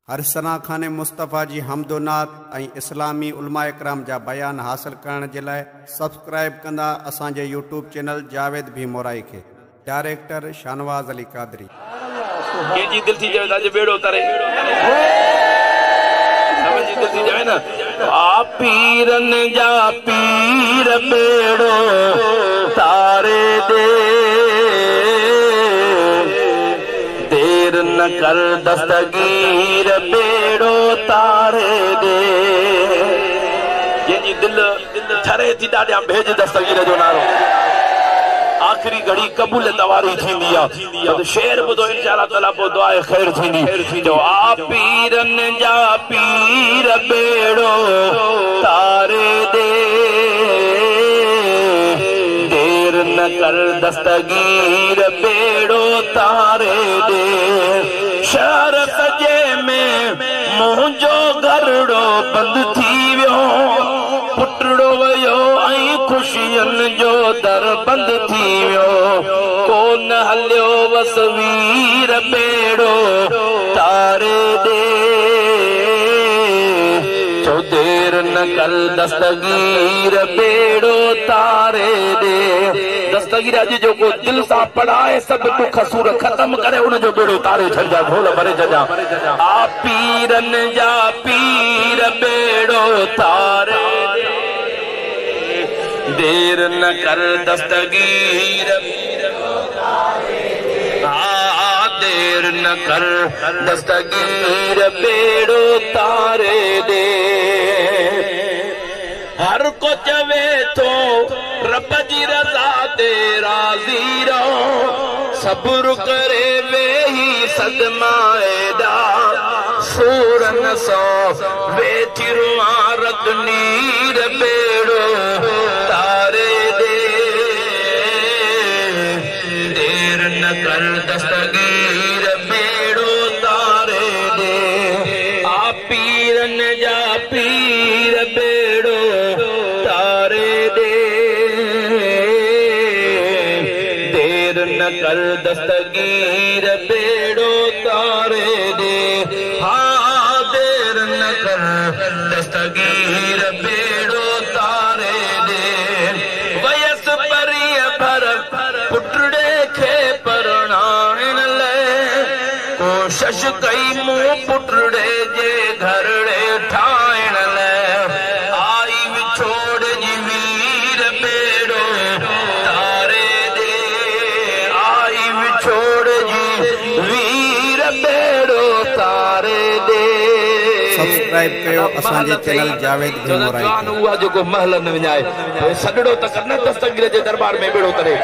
हरसना खाने मुस्तफ़ा जी हमदोनात इस्लामी उलमा इकराम जा बयान हासिल करण जे लाइ सब्सक्राइब कंदा असांजे यूट्यूब चैनल जावेद भी मोराई के। डायरेक्टर शानवाज अली कादरी। के जी दिल थी जावे ताजे बेड़ो तरे समझ जी दिल थी जावे ना आ पीरन जा पीर बेड़ो तारे दे देर न कर दस्तगीर बेड़ो तारे दे जी दिल ठरे थी डाडिया भेज दस्तगीर जो नारो आखिरी घड़ी कबूल तवारी थींदी आ तो शेर बुधो इंशाअल्लाह ताला पो दुआ खैर थींदी जो आ पीरन जा पीर बेड़ो तारे दे देर न कर दस्तगीर बेड़ो तारे दे शहर सजे में मुंहिंजो घरड़ो बंद थी वियो पुटड़ो वयो आई खुशियन जो दर बंद थी वियो कोन हलियो वसवीर बेड़ो तारे दे जो देर न कर दस्तगीर बेड़ो तारे दे दस्तगीर अज जो को दिल सा पढ़ाए सब दुख सूर खत्म करे उन जो बेड़ो तारे छजा ढोल भरे छजा आ पीरन जा पीर बेड़ो तारे देर न कर दस्तगीर देर न कर दस्तगीर बेड़ो तारे दे हर को चवे तो रब जी रजा दे राज़ी रहो सब्र करे वे ही सदमाएदा सूरन सो वे चिरुआ रत नीर बेड़ो तारे दे देर न कर दस्तगीर बेड़ो तारे दे आ पीरन जा पीर बेड़ो तारे दे देर न कर दस्तगीर बेड़ो तारे दे हाँ देर न कर दस्तगीर बेड़ो तारे दे वयस परिय भर पुटड़े खे परणाण ले कोशिश कई मुंह पुटड़े जे घरड़े ठाइण ले आई विछोड़ जी वीर बेड़ो तारे दे आई विछोड़ जी वीर बेड़ो तारे दे सब्सक्राइब कयो असांजे चैनल जावेद भी मोराई के। हुआ जो को महल न विञाए सडड़ो तक न दस्तगीर जे दरबार में बेड़ो तरे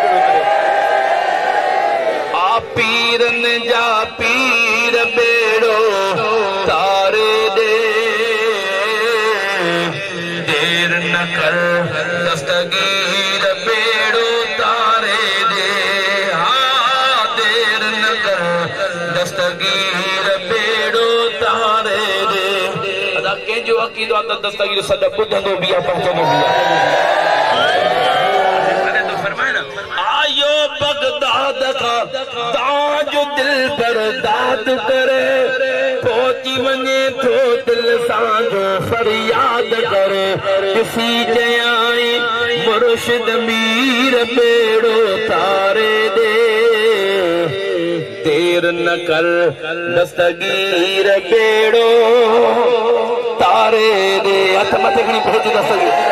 आ पीरन जा पीर बेड़ो तारे दे देर न कर दस्तगीर बेड़ो तारे दे हाँ देर न कर दस्तगीर बेड़ो तारे दे अदा के जो अकीदो त दस्तगीर सदा बुधंदो बिया पहुंचंदो बिया आयो बगदाद का ताज दिल पर दाद करे पहुंची वने तो दिल सांजो फरियाद करे किसी जयाई मुर्शिद मीर बेड़ो तारे दे देर न कर दस्तगीर बेड़ो तारे दे हथ मथे खणी भेज दस्तगीर